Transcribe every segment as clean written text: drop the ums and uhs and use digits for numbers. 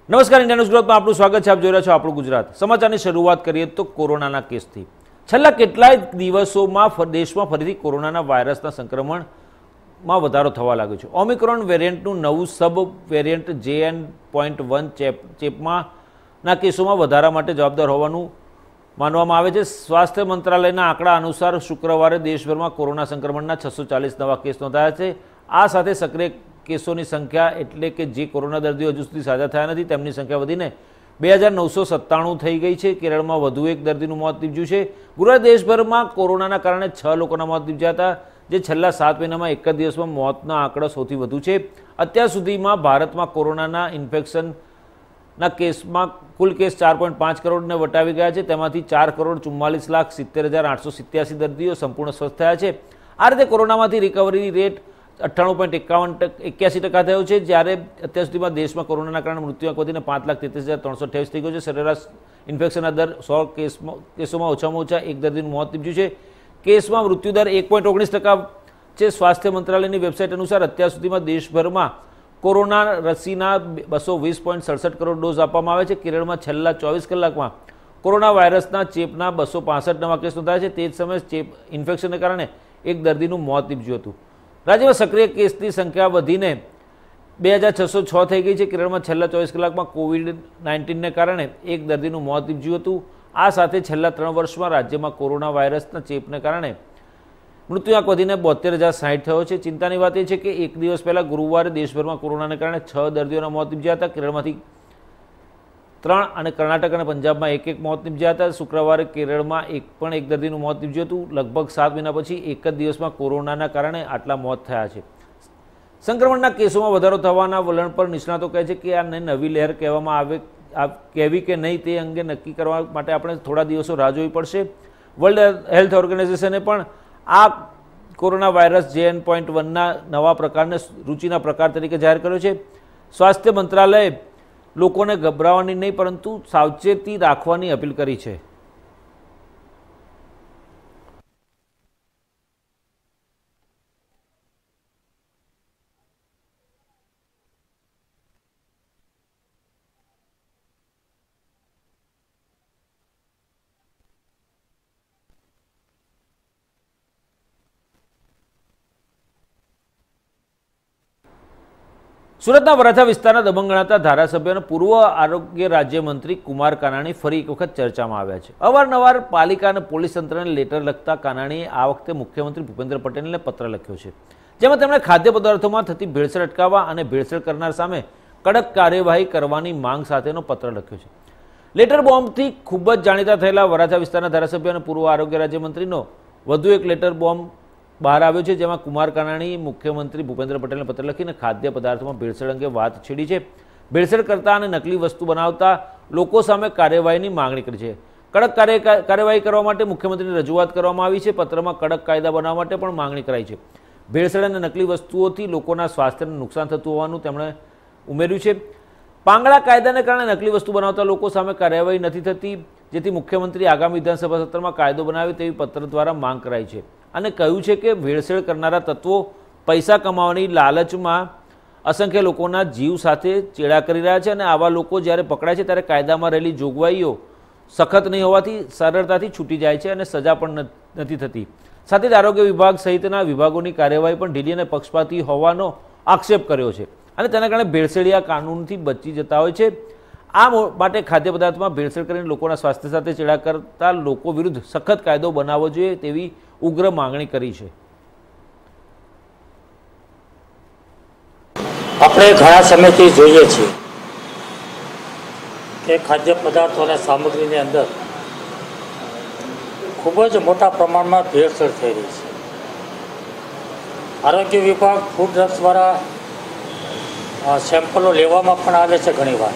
નમસ્કાર, India news ગુજરાતમાં આપનું સ્વાગત છે. આપ જોઈ રહ્યા છો આપણું ગુજરાત. સમાચારની શરૂઆત કરીએ તો કોરોનાના કેસથી. છેલ્લા કેટલાય દિવસોમાં દેશમાં ફરીથી કોરોનાના વાયરસના સંક્રમણમાં વધારો થવા લાગ્યો છે. ઓમિક્રોન વેરિયન્ટનું નવું સબ વેરિયન્ટ JN.1 ચેપમાંના કેસોમાં વધારા માટે જવાબદાર હોવાનું માનવામાં આવે છે. સ્વાસ્થ્ય મંત્રાલયના આંકડા અનુસાર શુક્રવારે દેશભરમાં કોરોના સંક્રમણના 640 નવા કેસ નોંધાયા છે. આ સાથે સક્રિય કેસોની સંખ્યા એટલે કે જે કોરોના દર્દીઓ હજુ સુધી સાજા થયા નથી તેમની સંખ્યા વધીને 2997 થઈ ગઈ છે. કેરળમાં વધુ એક દર્દીનું મોત નીપજ્યું છે. ગુરુવારે દેશભરમાં કોરોનાના કારણે 6 લોકોના મોત નીપજ્યા હતા, જે છેલ્લા 7 મહિનામાં એક જ દિવસમાં મોતના આંકડા સૌથી વધુ છે. અત્યાર સુધીમાં ભારતમાં કોરોનાના ઇન્ફેક્શનના કેસમાં કુલ કેસ 4.5 કરોડને વટાવી ગયા છે. તેમાંથી 4,44,70,887 દર્દીઓ સંપૂર્ણ સ્વસ્થ થયા છે. આ રીતે કોરોનામાંથી રિકવરી રેટ 98.81% થયો છે. જ્યારે અત્યાર સુધીમાં દેશમાં કોરોનાના કારણે મૃત્યુઆંક વધીને 5,33,328 થઈ ગયો છે. સરેરાશ ઇન્ફેક્શનના દર 100 કેસોમાં ઓછામાં ઓછા એક દર્દીનું મોત નીપજ્યું છે. કેસમાં મૃત્યુદર 1.19% છે. સ્વાસ્થ્ય મંત્રાલયની વેબસાઇટ અનુસાર અત્યાર સુધીમાં દેશભરમાં કોરોના રસીના 220.67 કરોડ ડોઝ આપવામાં આવે છે. કેરળમાં છેલ્લા 24 કલાકમાં કોરોના વાયરસના ચેપના 265 નવા કેસ નોંધાયા છે. તે જ સમયે ચેપ ઇન્ફેક્શનને કારણે એક દર્દીનું મોત નીપજ્યું હતું. રાજ્યમાં સક્રિય કેસની સંખ્યા વધીને 2606 થઈ ગઈ છે. કેરળમાં છેલ્લા 24 કલાકમાં COVID-19ને કારણે એક દર્દીનું મોત નીપજ્યું હતું. આ સાથે છેલ્લા 3 વર્ષમાં રાજ્યમાં કોરોના વાયરસના ચેપને કારણે મૃત્યુઆંક વધીને 72,060 થયો છે. ચિંતાની વાત એ છે કે એક દિવસ પહેલાં ગુરુવારે દેશભરમાં કોરોનાને કારણે 6 દર્દીઓના મોત નીપજ્યા હતા. કેરળમાંથી 3 અને કર્ણાટક અને પંજાબમાં એક મોત નીપજ્યા હતા. શુક્રવારે કેરળમાં એક દર્દીનું મોત નીપજ્યું હતું. લગભગ 7 મહિના પછી એક જ દિવસમાં કોરોનાના કારણે આટલા મોત થયા છે. સંક્રમણના કેસોમાં વધારો થવાના વલણ પર નિષ્ણાતો કહે છે કે આને નવી લહેર કહેવી કે નહીં તે અંગે નક્કી કરવા માટે આપણે થોડા દિવસો રાહ જોવી પડશે. વર્લ્ડ હેલ્થ ઓર્ગેનાઇઝેશને પણ આ કોરોના વાયરસ JN.1ના નવા પ્રકારને રુચિના પ્રકાર તરીકે જાહેર કર્યો છે. સ્વાસ્થ્ય મંત્રાલયે લોકોને ગભરાવાની નહીં પરંતુ સાવચેતી રાખવાની અપીલ કરી છે. સુરતના વરાછા વિસ્તારના દબંગ ગણાતા ધારાસભ્ય અને પૂર્વ આરોગ્ય રાજ્યમંત્રી કુમાર કાનાણી ફરી એક વખત ચર્ચામાં આવ્યા છે. અવારનવાર પાલિકા અને પોલીસ તંત્રને લેટર લખતા કાનાણીએ આ વખતે મુખ્યમંત્રી ભૂપેન્દ્ર પટેલને પત્ર લખ્યો છે, જેમાં તેમણે ખાદ્ય પદાર્થોમાં થતી ભેળસેળ અટકાવવા અને ભેળસેળ કરનાર સામે કડક કાર્યવાહી કરવાની માંગ સાથેનો પત્ર લખ્યો છે. લેટર બોમ્બથી ખૂબ જ જાણીતા થયેલા વરાછા વિસ્તારના ધારાસભ્ય અને પૂર્વ આરોગ્ય રાજ્યમંત્રીનો વધુ એક લેટર બોમ્બ બહાર આવ્યો છે, જેમાં કુમાર કાનાણીએ મુખ્યમંત્રી ભૂપેન્દ્ર પટેલને પત્ર લખીને ખાદ્ય પદાર્થોમાં ભેળસેળ અંગે વાત છેડી છે. ભેળસેળ કરતા અને નકલી વસ્તુ બનાવતા લોકો સામે કાર્યવાહીની માંગણી કરી છે. કડક કાર્યવાહી કરવા માટે મુખ્યમંત્રીને રજૂઆત કરવામાં આવી છે. પત્રમાં કડક કાયદા બનાવવા માટે પણ માંગણી કરાઈ છે. ભેળસેળ અને નકલી વસ્તુઓથી લોકોના સ્વાસ્થ્યને નુકસાન થતું હોવાનું તેમણે ઉમેર્યું છે. પાંગડા કાયદાને કારણે નકલી વસ્તુ બનાવતા લોકો સામે કાર્યવાહી નથી થતી, જેથી મુખ્યમંત્રી આગામી વિધાનસભા સત્રમાં કાયદો બનાવે તેવી પત્ર દ્વારા માંગ કરાઈ છે અને કહ્યું છે કે ભેળસેળ કરનારા તત્વો પૈસા કમાવાની લાલચમાં અસંખ્ય લોકોના જીવ સાથે ચેડા કરી રહ્યા છે અને આવા લોકો જ્યારે પકડાય છે ત્યારે કાયદામાં રહેલી જોગવાઈઓ સખત નહીં હોવાથી સરળતાથી છૂટી જાય છે અને સજા પણ નથી થતી. સાથે જ આરોગ્ય વિભાગ સહિતના વિભાગોની કાર્યવાહી પણ ઢીલી અને પક્ષપાતી હોવાનો આક્ષેપ કર્યો છે અને તેના કારણે ભેળસેળિયા કાનૂનથી બચી જતા હોય છે. આ માટે ખાદ્ય પદાર્થમાં ભેળસેળ કરીને લોકોના સ્વાસ્થ્ય સાથે ચેડા કરતા લોકો વિરુદ્ધ સખત કાયદો બનાવવો જોઈએ તેવી ઉગ્ર માંગણી કરી છે. આપણે ઘણા સમયથી જોઈએ છીએ કે ખાદ્ય પદાર્થો અને સામગ્રીની અંદર ખૂબ જ મોટા પ્રમાણમાં ભેળસેળ થઈ રહી છે. આરોગ્ય વિભાગ ફૂડ ડ્રગ્સ દ્વારા સેમ્પલો લેવામાં પણ આવે છે. ઘણીવાર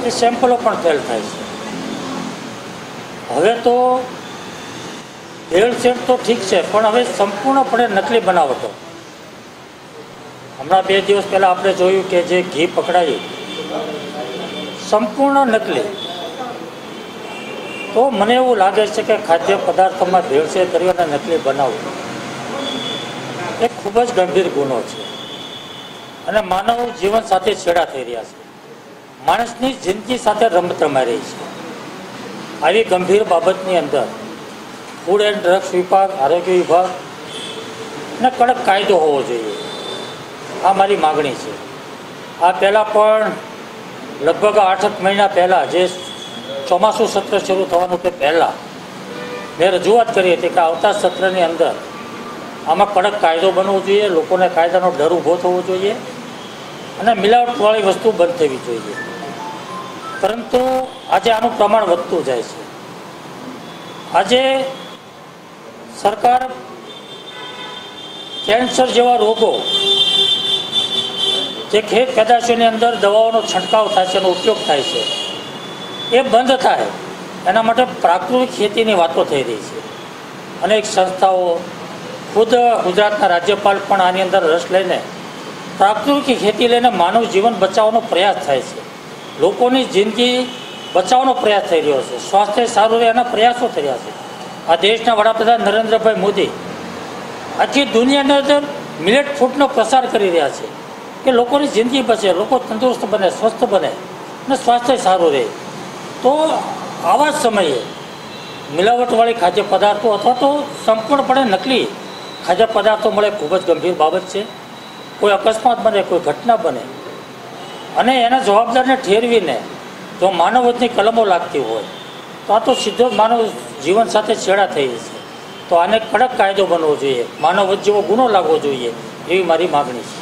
એ સેમ્પલો પણ ફેલ થાય છે. હવે તો ભેળસેળ તો ઠીક છે, પણ હવે સંપૂર્ણપણે નકલી બનાવટો. હમણાં 2 દિવસ પહેલાં આપણે જોયું કે જે ઘી પકડાયું સંપૂર્ણ નકલી. તો મને એવું લાગે છે કે ખાદ્ય પદાર્થોમાં ભેળસેળ કરી અને નકલી બનાવવું એ ખૂબ જ ગંભીર ગુનો છે અને માનવ જીવન સાથે છેડા થઈ રહ્યા છે. માણસની જિંદગી સાથે રમત રમાઈ રહી છે. આવી ગંભીર બાબતની અંદર ફૂડ એન્ડ ડ્રગ્સ વિભાગ, આરોગ્ય વિભાગ ને કડક કાયદો હોવો જોઈએ. આ મારી માગણી છે. આ પહેલાં પણ લગભગ 8 મહિના પહેલાં જે ચોમાસું સત્ર શરૂ થવાનું તે પહેલાં મેં રજૂઆત કરી હતી કે આવતા સત્રની અંદર આમાં કડક કાયદો બનવો જોઈએ, લોકોને કાયદાનો ડર ઊભો થવો જોઈએ અને મિલાવટવાળી વસ્તુ બંધ થવી જોઈએ. પરંતુ આજે આનું પ્રમાણ વધતું જાય છે. આજે સરકાર કેન્સર જેવા રોગો જે ખેત પેદાશોની અંદર દવાઓનો છંટકાવ થાય છે, એનો ઉપયોગ થાય છે, એ બંધ થાય એના માટે પ્રાકૃતિક ખેતીની વાતો થઈ રહી છે. અનેક સંસ્થાઓ, ખુદ ગુજરાતના રાજ્યપાલ પણ આની અંદર રસ લઈને પ્રાકૃતિક ખેતી લઈને માનવ જીવન બચાવવાનો પ્રયાસ થાય છે. લોકોની જિંદગી બચાવવાનો પ્રયાસ થઈ રહ્યો છે. સ્વાસ્થ્ય સારું રહે એના પ્રયાસો થઈ રહ્યા છે. આ દેશના વડાપ્રધાન નરેન્દ્રભાઈ મોદી આખી દુનિયાની અંદર મિલેટ ફૂડનો પ્રસાર કરી રહ્યા છે કે લોકોની જિંદગી બચે, લોકો તંદુરસ્ત બને, સ્વસ્થ બને અને સ્વાસ્થ્ય સારું રહે. તો આવા જ સમયે મિલાવટવાળી ખાદ્ય પદાર્થો અથવા તો સંપૂર્ણપણે નકલી ખાદ્ય પદાર્થો મળે ખૂબ જ ગંભીર બાબત છે. કોઈ અકસ્માત બને, કોઈ ઘટના બને અને એના જવાબદારને ઠેરવીને જો માનવવધની કલમો લાગતી હોય તો આ તો સીધો માનવ જીવન સાથે છેડા થઈ છે. તો આને કડક કાયદો બનવો જોઈએ, માનવવધ જેવો ગુનો લાગવો જોઈએ, એવી મારી માગણી છે.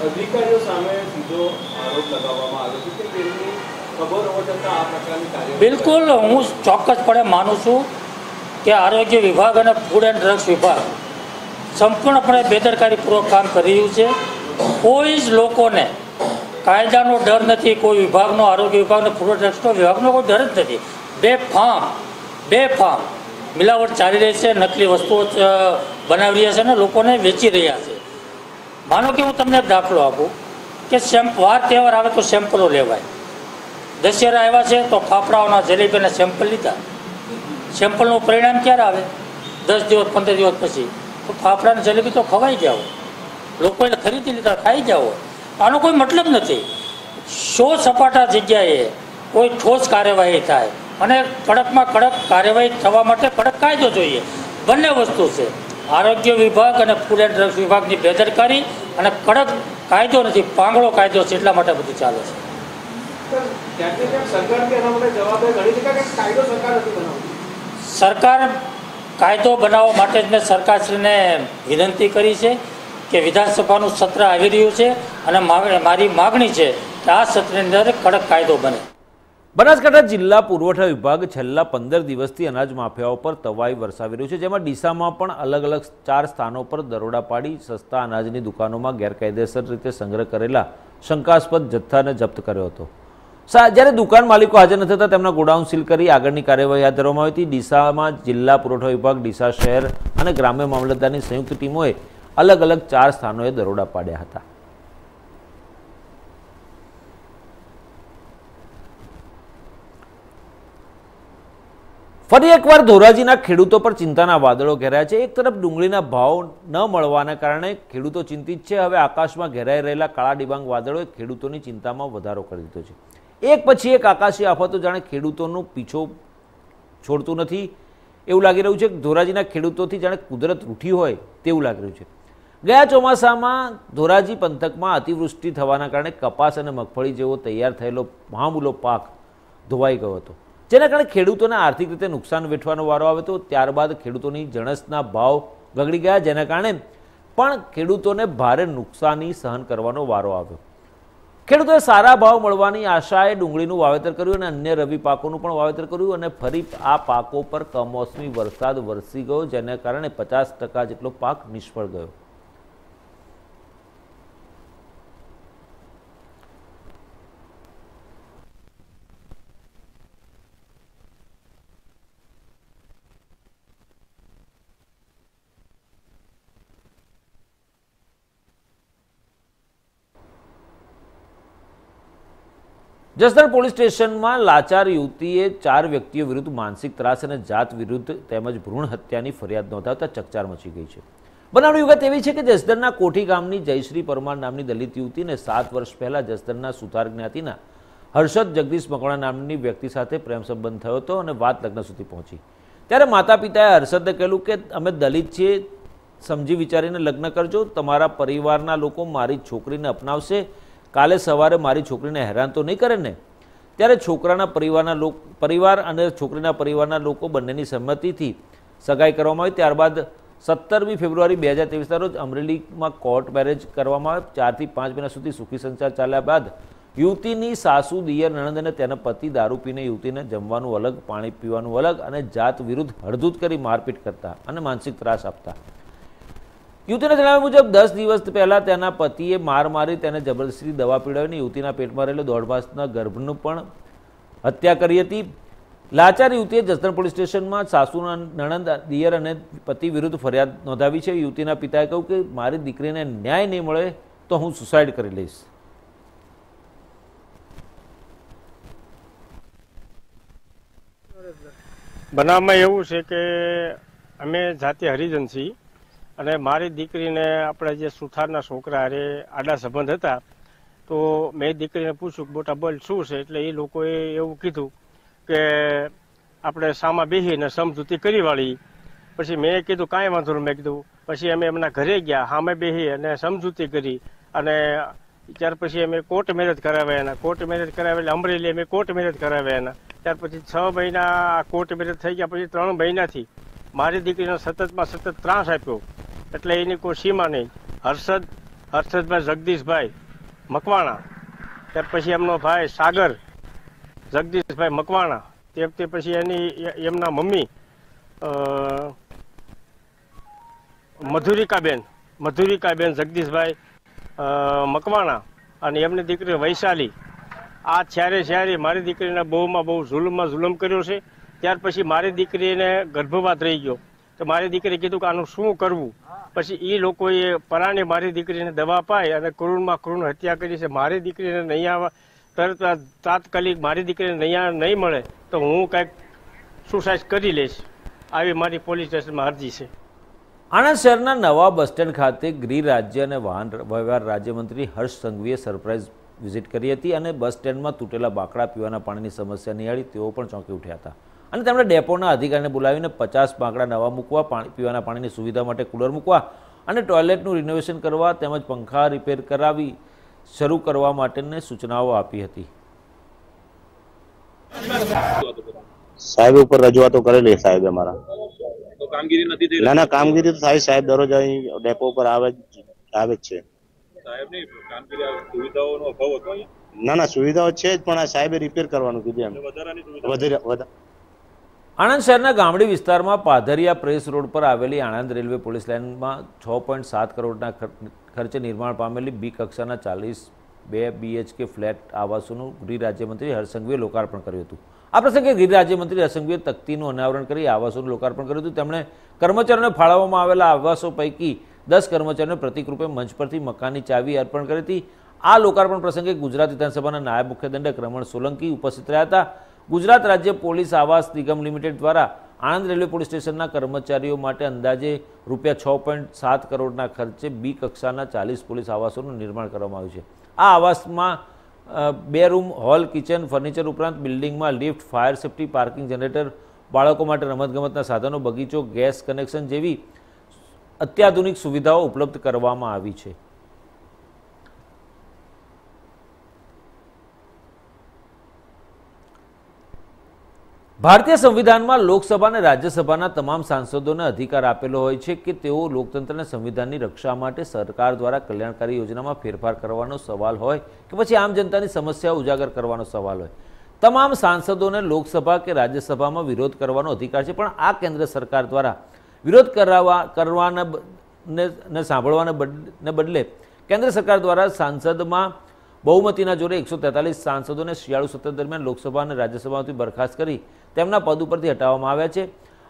અધિકારીઓ સામે સીધો આરોપ લગાવવામાં આવે છે કે તેમની ખબર હોવા છતાં આ પ્રકારની કાર્યવાહી. બિલકુલ, હું ચોક્કસપણે માનું છું કે આરોગ્ય વિભાગ અને ફૂડ એન્ડ ડ્રગ્સ વિભાગ સંપૂર્ણપણે બેદરકારીપૂર્વક કામ કરી રહ્યું છે. કોઈ જ લોકોને કાયદાનો ડર નથી. કોઈ વિભાગનો, આરોગ્ય વિભાગનો, ફૂડ એન્ડ ડ્રગ્સનો વિભાગનો કોઈ ડર જ નથી. બેફામ મિલાવટ ચાલી રહી છે, નકલી વસ્તુઓ બનાવી રહ્યા છે અને લોકોને વેચી રહ્યા છે. માનો કે હું તમને એક દાખલો આપું કે વાર તહેવાર આવે તો સેમ્પલો લેવાય. દશેરા આવ્યા છે તો ફાફડાઓના, જલેબીના સેમ્પલ લીધા. સેમ્પલનું પરિણામ ક્યારે આવે? 10 દિવસ 15 દિવસ પછી. તો ફાફડાની જલેબી તો ખવાઈ ગયા હોય, લોકોએ ખરીદી લીધા, ખાઈ ગયા હોય. આનો કોઈ મતલબ નથી. સપાટા જગ્યાએ કોઈ ઠોસ કાર્યવાહી થાય અને કડકમાં કડક કાર્યવાહી થવા માટે કડક કાયદો જોઈએ. બંને વસ્તુ છે. આરોગ્ય વિભાગ અને ફૂડ એન્ડ ડ્રગ્સ વિભાગની બેદરકારી અને કડક કાયદો નથી, પાંગળો કાયદો છે, એટલા માટે બધું ચાલે છે. સરકાર કાયદો બનાવવા માટે જ મેં સરકારશ્રીને વિનંતી કરી છે કે વિધાનસભાનું સત્ર આવી રહ્યું છે અને મારી માગણી છે કે આ સત્રની અંદર કડક કાયદો બને. બનાસકાંઠા જિલ્લા પુરવઠા વિભાગ છેલ્લા 15 દિવસથી અનાજ માફિયાઓ પર તવાઈ વરસાવી રહ્યું છે, જેમાં ડીસામાં પણ અલગ અલગ 4 સ્થાનો પર દરોડા પાડી સસ્તા અનાજની દુકાનોમાં ગેરકાયદેસર રીતે સંગ્રહ કરેલા શંકાસ્પદ જથ્થાને જપ્ત કર્યો હતો. જ્યારે દુકાન માલિકો હાજર ન થતા તેમના ગોડાઉન સીલ કરી આગળની કાર્યવાહી હાથ ધરવામાં આવી હતી. ડીસામાં જિલ્લા પુરવઠા વિભાગ, ડીસા શહેર અને ગ્રામ્ય મામલતદારની સંયુક્ત ટીમોએ અલગ અલગ 4 સ્થાનોએ દરોડા પાડ્યા હતા. ફરી એકવાર ધોરાજીના ખેડૂતો પર ચિંતાના વાદળો ઘેરાયા છે. એક તરફ ડુંગળીના ભાવ ન મળવાના કારણે ખેડૂતો ચિંતિત છે. હવે આકાશમાં ઘેરાઈ રહેલા કાળા ડિબાંગ વાદળોએ ખેડૂતોની ચિંતામાં વધારો કરી દીધો છે. એક પછી એક આકાશી આફતો જાણે ખેડૂતોનો પીછો છોડતું નથી એવું લાગી રહ્યું છે. ધોરાજીના ખેડૂતોથી જાણે કુદરત રૂઠી હોય તેવું લાગી રહ્યું છે. ગયા ચોમાસામાં ધોરાજી પંથકમાં અતિવૃષ્ટિ થવાના કારણે કપાસ અને મગફળી જેવો તૈયાર થયેલો મહામૂલો પાક ધોવાઈ ગયો હતો, જેના કારણે ખેડૂતોને આર્થિક રીતે નુકસાન વેઠવાનો વારો આવ્યો હતો. ત્યારબાદ ખેડૂતોની જણસના ભાવ ગગડી ગયા, જેના કારણે પણ ખેડૂતોને ભારે નુકસાની સહન કરવાનો વારો આવ્યો. ખેડૂતોએ સારા ભાવ મળવાની આશાએ ડુંગળીનું વાવેતર કર્યું અને અન્ય રવિ પાકોનું પણ વાવેતર કર્યું અને ફરી આ પાકો પર કમોસમી વરસાદ વરસી ગયો, જેના કારણે 50% જેટલો પાક નિષ્ફળ ગયો. જસદણ પોલીસ સ્ટેશનમાં લાચાર યુવતીએ 4 વ્યક્તિઓ વિરુદ્ધ માનસિક ત્રાસ અને જાત વિરુદ્ધ તેમજ ભ્રૂણ હત્યાની ફરિયાદ નોંધાવતા ચકચાર મચી ગઈ છે. બનાવની વિગત એવી છે કે જસદણના કોઠી ગામની જયશ્રી પરમાર નામની દલિત યુવતીને 7 વર્ષ પહેલા જસદણના સુથાર જ્ઞાતિના હર્ષદ જગદીશ મકવાણા નામની વ્યક્તિ સાથે પ્રેમ સંબંધ થયો હતો અને વાત લગ્ન સુધી પહોંચી. ત્યારે માતા પિતાએ હર્ષદને કહેલું કે અમે દલિત છીએ, સમજી વિચારીને લગ્ન કરજો, તમારા પરિવારના લોકો મારી છોકરીને અપનાવશે, કાલે સવારે મારી છોકરીને હેરાન તો નહીં કરે ને. ત્યારે છોકરાના પરિવાર અને છોકરીના પરિવારના લોકો બંનેની સંમતિથી સગાઈ કરવામાં આવી. ત્યારબાદ 17મી ફેબ્રુઆરી 2023ના રોજ અમરેલીમાં કોર્ટ મેરેજ કરવામાં આવે. 4 થી 5 મહિના સુધી સુખી સંસાર ચાલ્યા બાદ યુવતીની સાસુ, દિયર, નણંદ અને તેના પતિ દારૂ પીને યુવતીને જમવાનું અલગ, પાણી પીવાનું અલગ અને જાત વિરુદ્ધ હળધૂત કરી મારપીટ કરતા અને માનસિક ત્રાસ આપતા. યુવતીને જણાવ્યા મુજબ 10 દિવસ પહેલાં તેના પતિએ માર મારી તેને જબરદસ્તી દવા પીવડાવીને યુવતીના પેટમાં રહેલો 1.5 માસના ગર્ભનું પણ હત્યા કરી હતી. લાચાર યુવતીએ જસદણ પોલીસ સ્ટેશનમાં સાસુના, નણંદ, દિયર અને પતિ વિરુદ્ધ ફરિયાદ નોંધાવી છે. યુવતીના પિતાએ કહ્યું કે મારી દીકરીને ન્યાય નહીં મળે તો હું સુસાઇડ કરી લઈશ. બનાવમાં એવું છે કે અમે જાતે હરિજન છીએ અને મારી દીકરીને આપણે જે સુથારના છોકરા હારે આડા સંબંધ હતા, તો મેં દીકરીને પૂછ્યું કે મોટા બોલ શું છે, એટલે એ લોકોએ એવું કીધું કે આપણે સામા બેસીને સમજૂતી કરી વાળી. પછી મેં કીધું કાંઈ વાંધો નહીં, મેં કીધું. પછી અમે એમના ઘરે ગયા, સામે બેસી અને સમજૂતી કરી અને ત્યાર પછી અમે કોર્ટ મેરેજ કરાવ્યા એના. કોર્ટ મેરેજ કરાવ્યા એટલે અમરેલી અમે કોર્ટ મેરેજ કરાવ્યા એના. ત્યાર પછી 6 મહિના કોર્ટ મેરેજ થઈ ગયા. પછી 3 મહિનાથી મારી દીકરીને સતતમાં સતત ત્રાસ આપ્યો, એટલે એની કોઈ સીમા નહીં. હર્ષદભાઈ જગદીશભાઈ મકવાણા, ત્યાર પછી એમનો ભાઈ સાગર જગદીશભાઈ મકવાણા, તે પછી એમના મમ્મી મધુરિકાબેન જગદીશભાઈ મકવાણા અને એમની દીકરી વૈશાલી. આ છ્યારે મારી દીકરીને બહુમાં બહુ જુલમ કર્યો છે. ત્યાર પછી મારી દીકરીને ગર્ભપાત રહી ગયો, તો મારી દીકરીએ કીધું કે આનું શું કરવું. પછી એ લોકોએ પરાણે મારી દીકરીને દવા પાઈ અને ક્રૂરમાં ક્રૂર હત્યા કરી છે. મારી દીકરીને નહીં આવવા તરત તાત્કાલિક મારી દીકરીને નહીં મળે તો હું કંઈક સુસાઇડ કરી લઈશ, આવી મારી પોલીસ સ્ટેશનમાં અરજી છે. આણંદ શહેરના નવા બસ સ્ટેન્ડ ખાતે ગૃહ રાજ્ય અને વાહન વ્યવહાર રાજ્યમંત્રી હર્ષ સંઘવીએ સરપ્રાઇઝ વિઝિટ કરી હતી અને બસ સ્ટેન્ડમાં તૂટેલા બાકડા, પીવાના પાણીની સમસ્યા નિહાળી તેઓ પણ ચોંકી ઉઠ્યા હતા અને તેમણે ડેપોના અધિકારીને બોલાવીને 50 બાકડા નવા મૂકવા, પીવાના પાણીની સુવિધા માટે કુલર મૂકવા અને ટોયલેટનું રિનોવેશન કરવા તેમજ પંખા રિપેર કરાવી શરૂ કરવા માટેની સૂચનાઓ આપી હતી. સાહેબ ઉપર રજૂઆતો કરેલી સાહેબ અમારા. તો કામગીરી નથી થઈ? ના, કામગીરી તો થાય સાહેબ, દરરોજ અહીં ડેપો ઉપર આવે જ છે. સાહેબ ની કામગીરી સુવિધાઓનો અભાવ હતો અહીંયા? ના, સુવિધાઓ છે જ, પણ આ સાહેબે રિપેર કરવાનું કીધું એમ. વધારાની સુવિધા. આણંદ શહેરના ગામડી વિસ્તારમાં પાધરિયા પ્રેસ રોડ પર આવેલી આણંદ રેલવે પોલીસ લાઇનમાં 6.7 કરોડના ખર્ચે નિર્માણ પામેલી બી કક્ષાના 42 BHK ફ્લેટ આવાસોનું ગૃહ રાજ્યમંત્રી હર્ષ સંઘવીએ લોકાર્પણ કર્યું હતું. આ પ્રસંગે ગૃહ રાજ્યમંત્રી હર્ષ સંઘવીએ તકતીનું અનાવરણ કરી આવાસોનું લોકાર્પણ કર્યું હતું. તેમણે કર્મચારીઓને ફાળવવામાં આવેલા આવાસો પૈકી 10 કર્મચારીઓને પ્રતિક રૂપે મંચ પરથી મકાનની ચાવી અર્પણ કરી હતી. આ લોકાર્પણ પ્રસંગે ગુજરાત વિધાનસભાના નાયબ મુખ્ય દંડક રમણ સોલંકી ઉપસ્થિત રહ્યા હતા. ગુજરાત રાજ્ય પોલીસ આવાસ નિગમ લિમિટેડ દ્વારા આણંદ રેલવે પોલીસ સ્ટેશનના કર્મચારીઓ માટે અંદાજે ₹6.7 કરોડના ખર્ચે બી કક્ષાના 40 પોલીસ આવાસોનું નિર્માણ કરવામાં આવ્યું છે. આ આવાસમાં 2 રૂમ, હોલ, કિચન, ફર્નિચર ઉપરાંત બિલ્ડિંગમાં lift, fire safety, parking, generator, બાળકો માટે રમતગમતના સાધનો, બગીચો, ગેસ કનેક્શન જેવી અત્યાધુનિક સુવિધાઓ ઉપલબ્ધ કરવામાં આવી છે. ભારતીય સંવિધાનમાં લોકસભા અને રાજ્યસભાના તમામ સાંસદોને અધિકાર આપેલો હોય છે કે તેઓ લોકતંત્ર અને સંવિધાનની રક્ષા માટે સરકાર દ્વારા કલ્યાણકારી યોજનામાં ફેરફાર કરવાનો સવાલ હોય કે પછી આમ જનતાની સમસ્યાઓ ઉજાગર કરવાનો સવાલ હોય, તમામ સાંસદોને લોકસભા કે રાજ્યસભામાં વિરોધ કરવાનો અધિકાર છે. પણ આ કેન્દ્ર સરકાર દ્વારા વિરોધ કરવાને સાંભળવાને બદલે કેન્દ્ર સરકાર દ્વારા સાંસદમાં બહુમતીના જોરે 143 સાંસદોને શિયાળુ સત્ર દરમિયાન લોકસભા અને રાજ્યસભામાંથી બરખાસ્ત કરી તેમના પદ ઉપરથી હટાવવામાં આવ્યા છે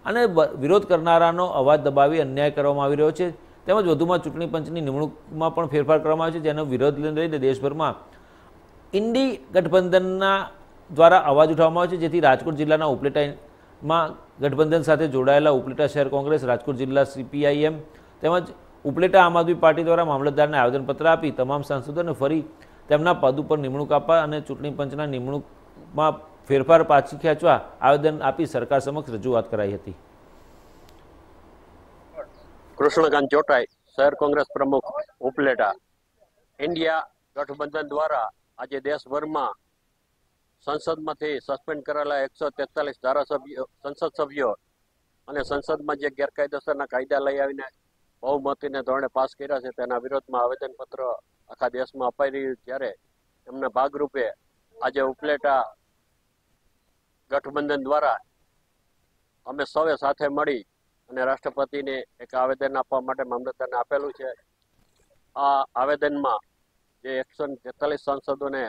અને વિરોધ કરનારાનો અવાજ દબાવી અન્યાય કરવામાં આવી રહ્યો છે. તેમજ વધુમાં ચૂંટણી પંચની નિમણૂકમાં પણ ફેરફાર કરવામાં આવ્યો છે, જેનો વિરોધ લઈને દેશભરમાં ઇન્ડી ગઠબંધનના દ્વારા અવાજ ઉઠાવવામાં આવ્યો છે, જેથી રાજકોટ જિલ્લાના ઉપલેટામાં ગઠબંધન સાથે જોડાયેલા ઉપલેટા શહેર કોંગ્રેસ, રાજકોટ જિલ્લા CPIM તેમજ ઉપલેટા આમ આદમી પાર્ટી દ્વારા મામલતદારને આવેદનપત્ર આપી તમામ સાંસદોને ફરી તેમના પદ ઉપર નિમણૂક આપવા અને ચૂંટણી પંચના નિમણૂકમાં ફેરફાર પાછી ખેંચવા આવેદન આપી સરકાર સમક્ષ રજૂઆત કરાઈ હતી. કૃષ્ણકાંત ચોટાઈ, શહેર કોંગ્રેસ પ્રમુખ, ઉપલેટા. ઇન્ડિયા ગઠબંધન દ્વારા આજે દેશભરમાં સંસદમાંથી સસ્પેન્ડ કરેલા 143 ધારાસભ્યો, સંસદ સભ્યો અને સંસદમાં જે ગેરકાયદેસરના કાયદા લઈ આવીને બહુમતીને ધોરણે પાસ કર્યા છે તેના વિરોધમાં આવેદનપત્ર આખા દેશમાં અપાઈ રહ્યું. ત્યારે એમના ભાગરૂપે આજે ઉપલેટા ગઠબંધન દ્વારા અમે સૌએ સાથે મળી અને રાષ્ટ્રપતિને એક આવેદન આપવા માટે મામલતદારને આપેલું છે. આ આવેદનમાં જે 143 સાંસદોને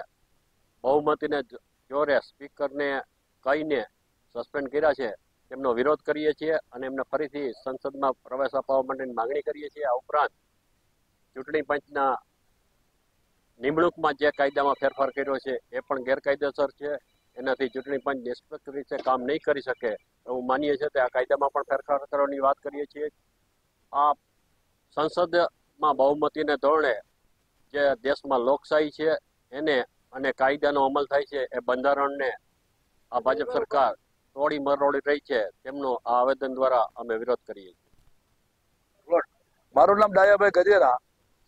બહુમતીને જોરે સ્પીકરને કહીને સસ્પેન્ડ કર્યા છે તેમનો વિરોધ કરીએ છીએ અને એમને ફરીથી સંસદમાં પ્રવેશ અપાવવા માટેની માંગણી કરીએ છીએ. આ ઉપરાંત ચૂંટણી પંચના નિમણૂકમાં જે કાયદામાં ફેરફાર કર્યો છે એ પણ ગેરકાયદેસર છે. એનાથી ચૂંટણી પંચ નિષ્પક્ષ રીતે કામ નહીં કરી શકે એવું માનીએ છીએ. તે આ કાયદામાં પણ ફેરફાર કરવાની વાત કરીએ છીએ. આ સંસદમાં બહુમતીને ધોરણે જે દેશમાં લોકશાહી છે એને અને કાયદાનો અમલ થાય છે એ બંધારણને આ ભાજપ સરકાર તોડી મરોડી રહી છે. તેમનો આ આવેદન દ્વારા અમે વિરોધ કરીએ છીએ. મારું નામ ડાયાભાઈ ગજેરા,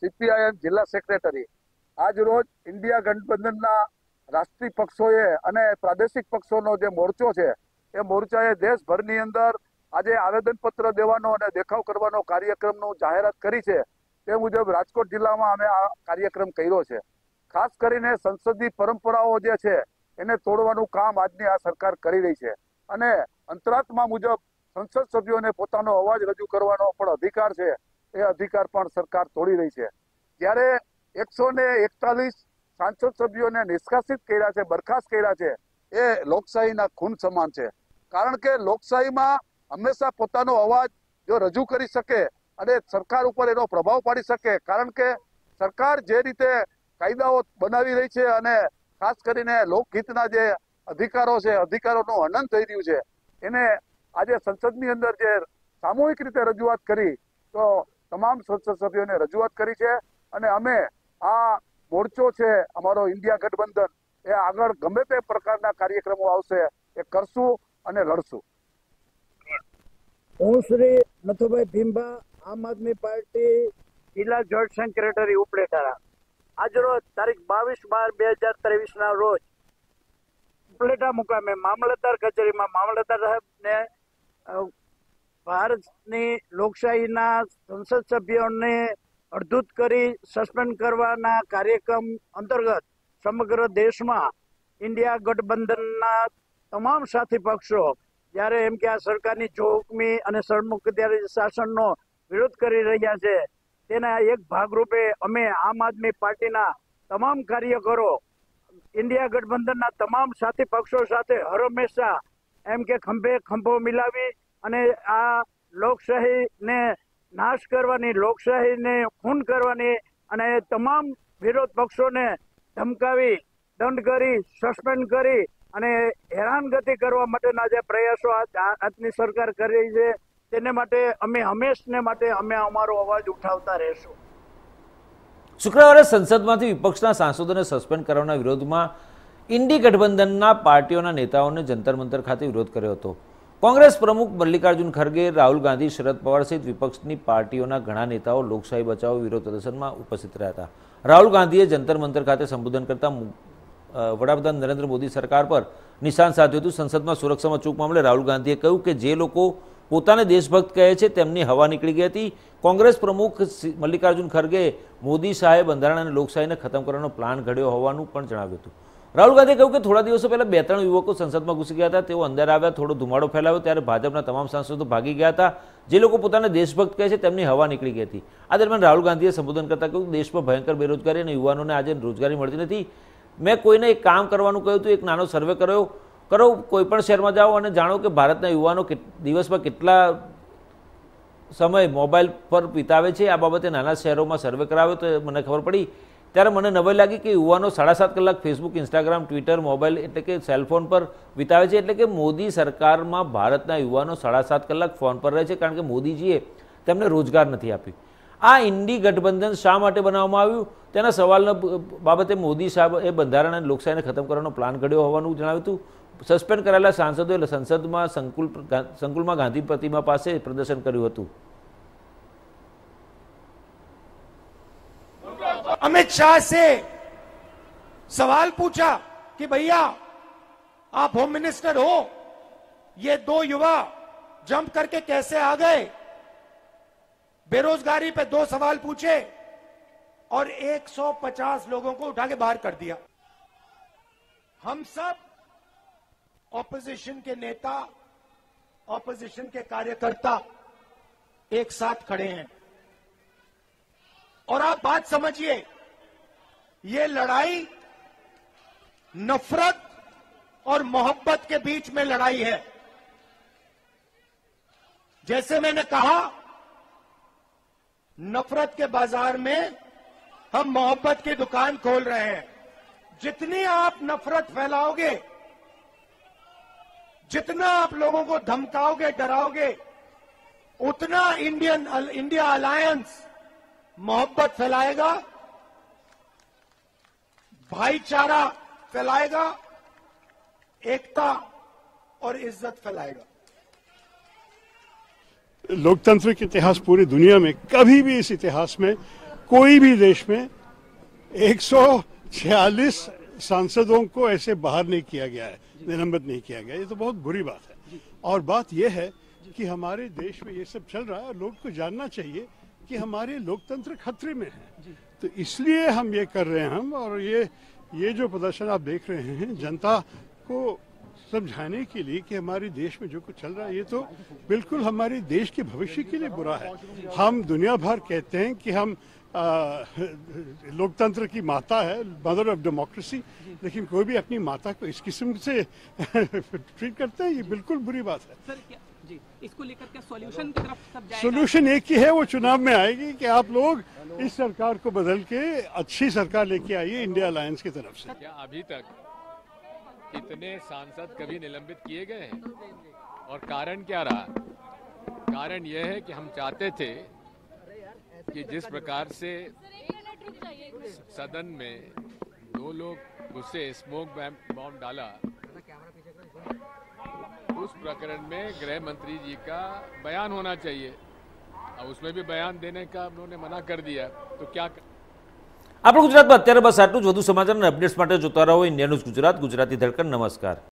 CPIM જિલ્લા સેક્રેટરી. આજ રોજ ઇન્ડિયા ગઠબંધનના રાષ્ટ્રીય પક્ષોએ અને પ્રાદેશિક પક્ષોનો જે મોરચો છે એ મોરચાએ દેશભરની અંદર આજે આવેદનપત્ર દેવાનો અને દેખાવ કરવાનો કાર્યક્રમનું જાહેરાત કરી છે. તે મુજબ રાજકોટ જિલ્લામાં અમે આ કાર્યક્રમ કર્યો છે. ખાસ કરીને સંસદીય પરંપરાઓ જે છે એને તોડવાનું કામ આજની આ સરકાર કરી રહી છે અને અંતરાત્મા મુજબ સંસદ સભ્યોને પોતાનો અવાજ રજૂ કરવાનો પણ અધિકાર છે એ અધિકાર પણ સરકાર તોડી રહી છે. જ્યારે 141 સાંસદ સભ્યોને નિષ્કાસિત કર્યા છે, બરખાસ્ત કર્યા છે, એ લોકશાહીના ખૂન સમાન છે. કારણ કે લોકશાહીમાં હંમેશા પોતાનો અવાજ જો રજૂ કરી શકે અને સરકાર ઉપર એનો પ્રભાવ પાડી શકે, કારણ કે સરકાર જે રીતે કાયદાઓ બનાવી રહી છે અને ખાસ કરીને લોકહિતના જે અધિકારો છે, અધિકારોનું હનન થઈ રહ્યું છે, એને આજે સંસદની અંદર જે સામૂહિક રીતે રજૂઆત કરી તો તમામ સંસદ સભ્યોને રજૂઆત કરી છે અને અમે આ મોરચો છે અમારો ઇન્ડિયા ગઠબંધન એ આગળ ગમે તે પ્રકારના કાર્યક્રમો આવશે એ કરશું અને લડશું. હું શ્રી નથુભાઈ ભીમભા, આમ આદમી પાર્ટી જિલ્લા જોઈન્ટ સેક્રેટરી ઉપલેટા. આજરોજ તારીખ 22/12/2023 રોજ ઉપલેટા મુકામે મામલતદાર કચેરીમાં મામલતદાર સાહેબને ભારતની લોકશાહીના સંસદ સભ્યોને અડધૂત કરી સસ્પેન્ડ કરવાના કાર્યક્રમ અંતર્ગત સમગ્ર દેશમાં ઇન્ડિયા ગઠબંધનના તમામ સાથી પક્ષો જ્યારે એમ કે આ સરકારની જોખમી અને સરમુખત્યારી શાસનનો વિરોધ કરી રહ્યા છે તેના એક ભાગરૂપે અમે આમ આદમી પાર્ટીના તમામ કાર્યકરો ઇન્ડિયા ગઠબંધનના તમામ સાથી પક્ષો સાથે હર હંમેશા એમ કે ખંભે ખંભો મિલાવી અને આ લોકશાહીને નાશ કરવાની, લોકશાહીને ખૂન કરવાની અને તમામ વિરોધ પક્ષોને ધમકાવી, દંડ કરી, સસ્પેન્ડ કરી અને હેરાનગતિ કરવા માટેના જે પ્રયાસો આજની સરકાર કરી રહી છે તેને માટે અમે હંમેશને માટે અમે અમારો અવાજ ઉઠાવતા રહેશું. શુક્રવારે સંસદમાંથી વિપક્ષના સાંસદોને સસ્પેન્ડ કરવાના વિરોધમાં ઇન્ડી ગઠબંધનના પાર્ટીઓના નેતાઓને જંતર મંતર ખાતે વિરોધ કર્યો હતો. કોંગ્રેસ પ્રમુખ મલ્લિકાર્જુન ખરગે, રાહુલ ગાંધી, શરદ પવાર સહિત વિપક્ષની પાર્ટીઓના ઘણા નેતાઓ લોકશાહી બચાવો વિરોધ પ્રદર્શનમાં ઉપસ્થિત રહ્યા હતા. રાહુલ ગાંધીએ જંતર મંતર ખાતે સંબોધન કરતા વડાપ્રધાન નરેન્દ્ર મોદી સરકાર પર નિશાન સાધ્યું હતું. સંસદમાં સુરક્ષામાં ચૂક મામલે રાહુલ ગાંધીએ કહ્યું કે જે લોકો પોતાને દેશભક્ત કહે છે તેમની હવા નીકળી ગઈ હતી. કોંગ્રેસ પ્રમુખ મલ્લિકાર્જુન ખરગે મોદી શાહે બંધારણ અને લોકશાહીને ખતમ કરવાનો પ્લાન ઘડ્યો હોવાનું પણ જણાવ્યું હતું. રાહુલ ગાંધીએ કહ્યું કે થોડા દિવસો પહેલા 2-3 યુવકો સંસદમાં ઘૂસી ગયા હતા. તેઓ અંદર આવ્યા, થોડો ધુમાડો ફેલાવ્યો ત્યારે ભાજપના તમામ સાંસદો ભાગી ગયા હતા. જે લોકો પોતાને દેશભક્ત કહે છે તેમની હવા નીકળી ગઈ હતી. આ દરમિયાન રાહુલ ગાંધીએ સંબોધન કરતાં કહ્યું દેશમાં ભયંકર બેરોજગારી અને યુવાનોને આજે રોજગારી મળતી નથી. મેં કોઈને એક કામ કરવાનું કહ્યું હતું, એક નાનો સર્વે કરો, કોઈ પણ શહેરમાં જાઓ અને જાણો કે ભારતના યુવાનો દિવસમાં કેટલા સમય મોબાઈલ પર વિતાવે છે. આ બાબતે નાના શહેરોમાં સર્વે કરાવ્યો તો મને ખબર પડી. ત્યારે મને નવાઈ લાગી કે યુવાનો 7.5 કલાક ફેસબુક, ઇન્સ્ટાગ્રામ, ટ્વિટર, મોબાઈલ એટલે કે સેલફોન પર વિતાવે છે. એટલે કે મોદી સરકારમાં ભારતના યુવાનો 7.5 કલાક ફોન પર રહે છે કારણ કે મોદીજીએ તેમને રોજગાર નથી આપ્યું. આ ઇન્ડી ગઠબંધન શા માટે બનાવવામાં આવ્યું તેના સવાલના બાબતે મોદી સાહેબે બંધારણ અને લોકશાહીને ખતમ કરવાનો પ્લાન ઘડ્યો હોવાનું જણાવ્યું હતું. સસ્પેન્ડ કરાયેલા સાંસદોએ સંસદમાં સંકુલમાં ગાંધી પ્રતિમા પાસે પ્રદર્શન કર્યું હતું. अमित शाह से सवाल पूछा कि भैया आप होम मिनिस्टर हो, ये दो युवा जंप करके कैसे आ गए. बेरोजगारी पे 2 सवाल पूछे और 150 लोगों को उठा के बाहर कर दिया. हम सब ऑपोजिशन के नेता, ऑपोजिशन के कार्यकर्ता एक साथ खड़े हैं और आप बात समझिए, ये लड़ाई नफरत और मोहब्बत के बीच में लड़ाई है. जैसे मैंने कहा, नफरत के बाजार में हम मोहब्बत की दुकान खोल रहे हैं. जितनी आप नफरत फैलाओगे, जितना आप लोगों को धमकाओगे, डराओगे, उतना इंडिया अलायंस मोहब्बत फैलाएगा, भाईचारा फैलाएगा, एकता और इज्जत फैलाएगा. लोकतंत्र के इतिहास पूरी दुनिया में कभी भी इस इतिहास में कोई भी देश में 146 सांसदों को ऐसे बाहर नहीं किया गया है, निलंबित नहीं किया गया. ये तो बहुत बुरी बात है. और बात यह है कि हमारे देश में ये सब चल रहा है और लोग को जानना चाहिए कि हमारे लोकतंत्र खतरे में है. तो इसलिए हम ये कर रहे हैं. हम और ये जो प्रदर्शन आप देख रहे हैं, जनता को समझाने के लिए कि हमारे देश में जो कुछ चल रहा है ये तो बिल्कुल हमारे देश के भविष्य के लिए बुरा है. हम दुनिया भर कहते हैं कि हम लोकतंत्र की माता है, मदर ऑफ डेमोक्रेसी, लेकिन कोई भी अपनी माता को इस किस्म से ट्रीट करते हैं, ये बिल्कुल बुरी बात है. सर क्या जी इसको लेकर क्या सॉल्यूशन की तरफ सब जाएगा? सॉल्यूशन एक ही है, वो चुनाव में आएगी कि आप लोग इस सरकार को बदल के अच्छी सरकार लेके आइए इंडिया अलायंस की तरफ से. क्या अभी तक इतने सांसद कभी निलंबित किए गए हैं? और कारण क्या रहा? कारण यह है कि हम चाहते थे कि जिस प्रकार से सदन में 2 लोग घुसे, स्मोक बॉम्ब डाला, उस प्रकरण में गृह मंत्री जी का बयान होना चाहिए. अब उसमें भी बयान देने का उन्होंने मना कर दिया. तो क्या આપણે ગુજરાતમાં અત્યારે બસ આટલું જ. વધુ સમાચાર અને અપડેટ્સ માટે જોતા રહો ઇન્ડિયા ન્યૂઝ ગુજરાત, ગુજરાતી ધડકન. નમસ્કાર.